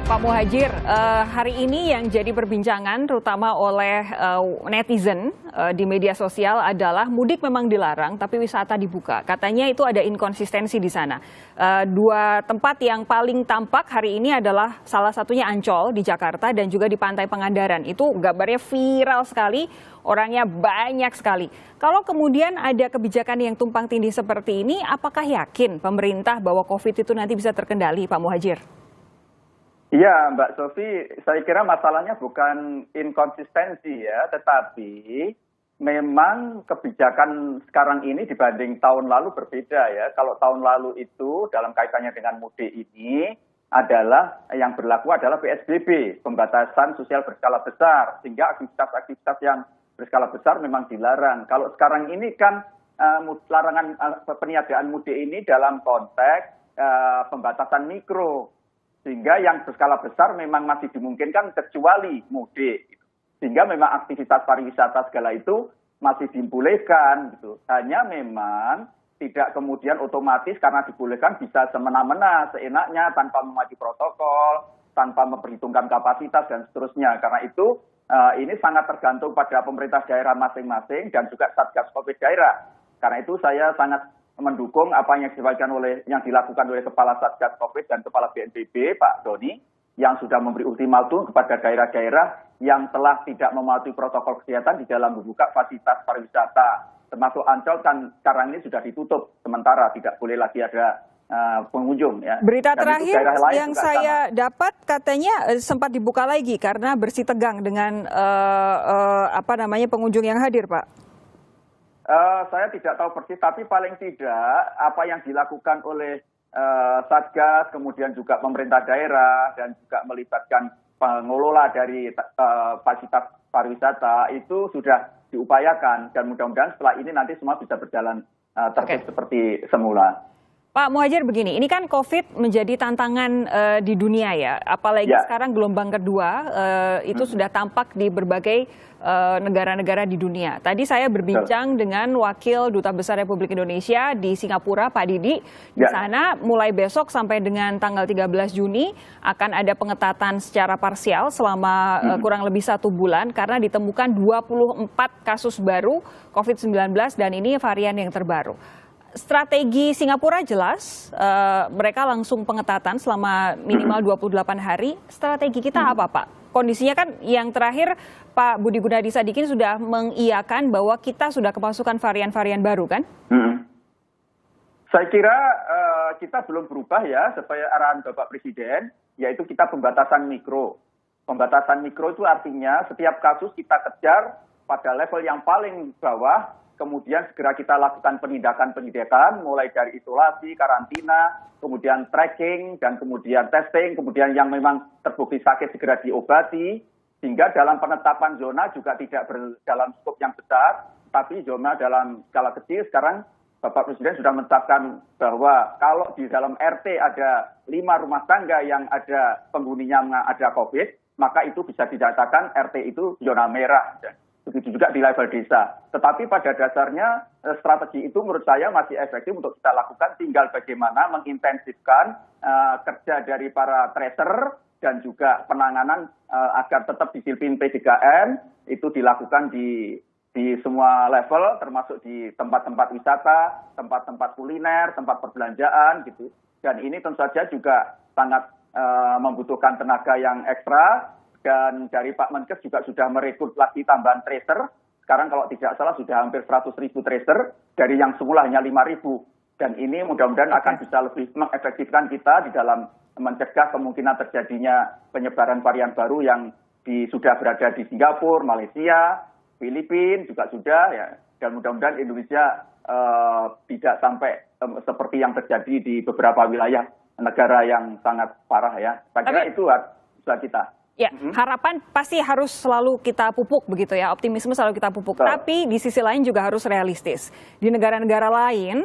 Pak Muhadjir, hari ini yang jadi perbincangan terutama oleh netizen di media sosial adalah mudik memang dilarang tapi wisata dibuka. Katanya itu ada inkonsistensi di sana. Dua tempat yang paling tampak hari ini adalah salah satunya Ancol di Jakarta dan juga di Pantai Pangandaran. Itu gambarnya viral sekali, orangnya banyak sekali. Kalau kemudian ada kebijakan yang tumpang tindih seperti ini, apakah yakin pemerintah bahwa COVID itu nanti bisa terkendali, Pak Muhadjir? Iya, Mbak Sofi, saya kira masalahnya bukan inkonsistensi ya, tetapi memang kebijakan sekarang ini dibanding tahun lalu berbeda ya. Kalau tahun lalu itu dalam kaitannya dengan mudik ini adalah yang berlaku adalah PSBB, pembatasan sosial berskala besar, sehingga aktivitas-aktivitas yang berskala besar memang dilarang. Kalau sekarang ini kan larangan peniadaan mudik ini dalam konteks pembatasan mikro. Sehingga yang berskala besar memang masih dimungkinkan kecuali mudik. Sehingga memang aktivitas pariwisata segala itu masih dibolehkan. Gitu. Hanya memang tidak kemudian otomatis karena dibolehkan bisa semena-mena, seenaknya, tanpa mematuhi protokol, tanpa memperhitungkan kapasitas dan seterusnya. Karena itu ini sangat tergantung pada pemerintah daerah masing-masing dan juga Satgas Covid daerah. Karena itu saya sangat mendukung apa yang dilakukan oleh Kepala Satgas Covid dan Kepala BNPB, Pak Doni, yang sudah memberi ultimatum kepada daerah-daerah yang telah tidak mematuhi protokol kesehatan di dalam membuka fasilitas pariwisata. Termasuk Ancol kan sekarang ini sudah ditutup sementara, tidak boleh lagi ada pengunjung. Ya. Berita dan terakhir yang saya dapat katanya sempat dibuka lagi karena bersih tegang dengan pengunjung yang hadir, Pak. Saya tidak tahu persis, tapi paling tidak apa yang dilakukan oleh Satgas, kemudian juga pemerintah daerah, dan juga melibatkan pengelola dari fasilitas pariwisata, itu sudah diupayakan. Dan mudah-mudahan setelah ini nanti semua bisa berjalan tertib seperti semula. Pak Muhadjir, begini, ini kan COVID menjadi tantangan di dunia ya, apalagi sekarang gelombang kedua itu sudah tampak di berbagai negara-negara di dunia. Tadi saya berbincang dengan Wakil Duta Besar Republik Indonesia di Singapura, Pak Didi. Di sana mulai besok sampai dengan tanggal 13 Juni akan ada pengetatan secara parsial selama kurang lebih 1 bulan karena ditemukan 24 kasus baru COVID-19 dan ini varian yang terbaru. Strategi Singapura jelas, mereka langsung pengetatan selama minimal 28 hari. Strategi kita apa, Pak? Kondisinya kan yang terakhir Pak Budi Gunadi Sadikin sudah mengiyakan bahwa kita sudah kemasukan varian-varian baru, kan? Saya kira kita belum berubah ya, sesuai arahan Bapak Presiden, yaitu kita pembatasan mikro. Pembatasan mikro itu artinya setiap kasus kita kejar pada level yang paling bawah, kemudian segera kita lakukan penindakan, mulai dari isolasi, karantina, kemudian tracking, dan kemudian testing, kemudian yang memang terbukti sakit segera diobati, sehingga dalam penetapan zona juga tidak dalam skop yang besar, tapi zona dalam skala kecil. Sekarang Bapak Presiden sudah menetapkan bahwa kalau di dalam RT ada 5 rumah tangga yang ada penghuninya ada COVID, maka itu bisa didatakan RT itu zona merah. Begitu juga di level desa. Tetapi pada dasarnya strategi itu menurut saya masih efektif untuk kita lakukan. Tinggal bagaimana mengintensifkan kerja dari para tracer dan juga penanganan agar tetap disiplin P3M itu dilakukan di semua level, termasuk di tempat-tempat wisata, tempat-tempat kuliner, tempat perbelanjaan gitu. Dan ini tentu saja juga sangat membutuhkan tenaga yang ekstra. Dan dari Pak Menkes juga sudah merekrut lagi tambahan tracer. Sekarang kalau tidak salah sudah hampir 100.000 tracer dari yang semula hanya 5.000. Dan ini mudah-mudahan akan bisa lebih mengefektifkan kita di dalam mencegah kemungkinan terjadinya penyebaran varian baru yang sudah berada di Singapura, Malaysia, Filipina juga sudah. Ya. Dan mudah-mudahan Indonesia tidak sampai seperti yang terjadi di beberapa wilayah negara yang sangat parah ya. Saya kira itu usaha kita. Ya, harapan pasti harus selalu kita pupuk begitu ya, optimisme selalu kita pupuk. Tapi di sisi lain juga harus realistis. Di negara-negara lain,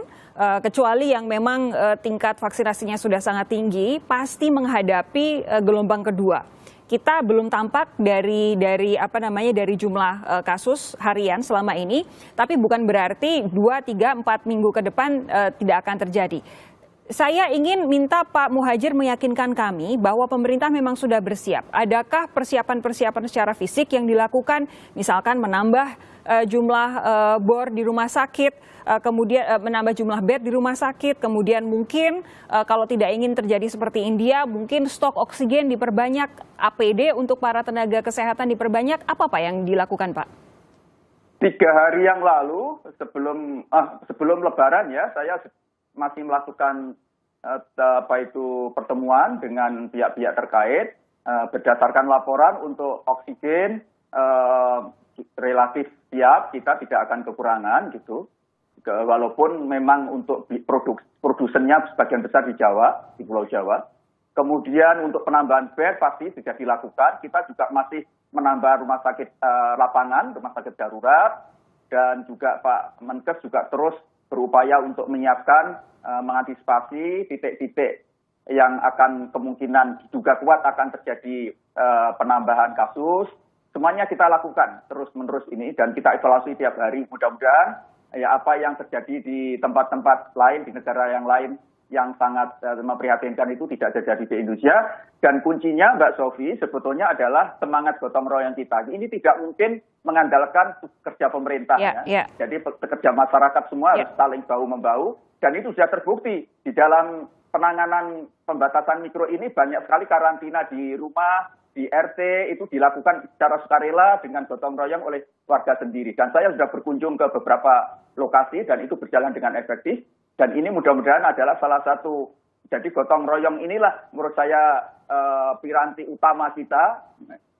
kecuali yang memang tingkat vaksinasinya sudah sangat tinggi, pasti menghadapi gelombang kedua. Kita belum tampak dari jumlah kasus harian selama ini, tapi bukan berarti 2, 3, 4 minggu ke depan tidak akan terjadi. Saya ingin minta Pak Muhadjir meyakinkan kami bahwa pemerintah memang sudah bersiap. Adakah persiapan-persiapan secara fisik yang dilakukan, misalkan menambah jumlah bor di rumah sakit, kemudian menambah jumlah bed di rumah sakit, kemudian mungkin kalau tidak ingin terjadi seperti India, mungkin stok oksigen diperbanyak, APD untuk para tenaga kesehatan diperbanyak. Apa Pak yang dilakukan Pak? 3 hari yang lalu sebelum Lebaran ya, saya masih melakukan pertemuan dengan pihak-pihak terkait berdasarkan laporan untuk oksigen relatif siap, kita tidak akan kekurangan gitu. Walaupun memang untuk produsennya sebagian besar di Jawa, di Pulau Jawa. Kemudian untuk penambahan bed pasti sudah dilakukan. Kita juga masih menambah rumah sakit lapangan, rumah sakit darurat, dan juga Pak Menkes juga terus berupaya untuk menyiapkan, mengantisipasi titik-titik yang akan kemungkinan diduga kuat akan terjadi penambahan kasus. Semuanya kita lakukan terus-menerus ini dan kita evaluasi tiap hari. Mudah-mudahan ya apa yang terjadi di tempat-tempat lain, di negara yang lain yang sangat memprihatinkan itu tidak terjadi di Indonesia. Dan kuncinya Mbak Sofi sebetulnya adalah semangat gotong royong kita. Ini tidak mungkin mengandalkan kerja pemerintah. Jadi pekerja masyarakat semua harus saling bahu-membahu. Dan itu sudah terbukti di dalam penanganan pembatasan mikro ini banyak sekali karantina di rumah, di RT itu dilakukan secara sukarela dengan gotong royong oleh warga sendiri. Dan saya sudah berkunjung ke beberapa lokasi dan itu berjalan dengan efektif. Dan ini mudah-mudahan adalah salah satu, jadi gotong royong inilah menurut saya piranti utama kita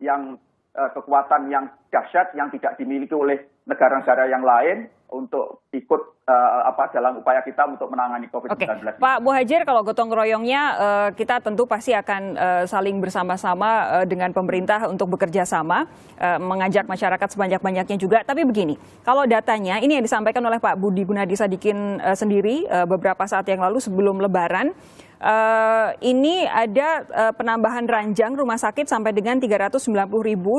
yang kekuatan yang dahsyat yang tidak dimiliki oleh negara-negara yang lain untuk ikut dalam upaya kita untuk menangani COVID-19. Pak Muhadjir, kalau gotong royongnya kita tentu pasti akan saling bersama-sama dengan pemerintah untuk bekerja sama, mengajak masyarakat sebanyak-banyaknya juga. Tapi begini, kalau datanya ini yang disampaikan oleh Pak Budi Gunadisadikin sendiri beberapa saat yang lalu sebelum Lebaran, ini ada penambahan ranjang rumah sakit sampai dengan 390.000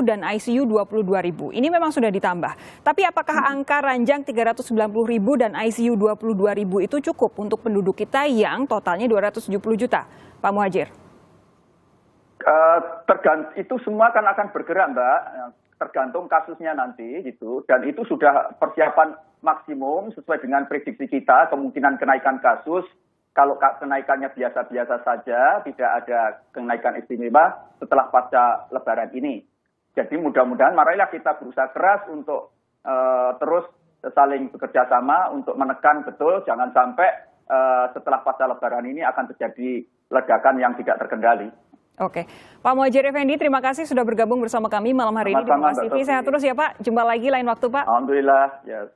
dan ICU 22.000. Ini memang sudah ditambah. Tapi apakah angka ranjang 390.000 dan ICU 22.000 itu cukup untuk penduduk kita yang totalnya 270 juta, Pak Muhadjir? Itu semua kan akan bergerak, Mbak. Tergantung kasusnya nanti gitu. Dan itu sudah persiapan maksimum sesuai dengan prediksi kita, kemungkinan kenaikan kasus. Kalau kenaikannya biasa-biasa saja, tidak ada kenaikan istimewa setelah pasca Lebaran ini. Jadi mudah-mudahan marilah kita berusaha keras untuk terus saling bekerja sama untuk menekan betul, jangan sampai setelah pasca Lebaran ini akan terjadi ledakan yang tidak terkendali. Oke, Pak Muhadjir Effendi, terima kasih sudah bergabung bersama kami malam hari ini di Kompas TV. Sehat terus ya Pak, jumpa lagi lain waktu Pak. Alhamdulillah, yes.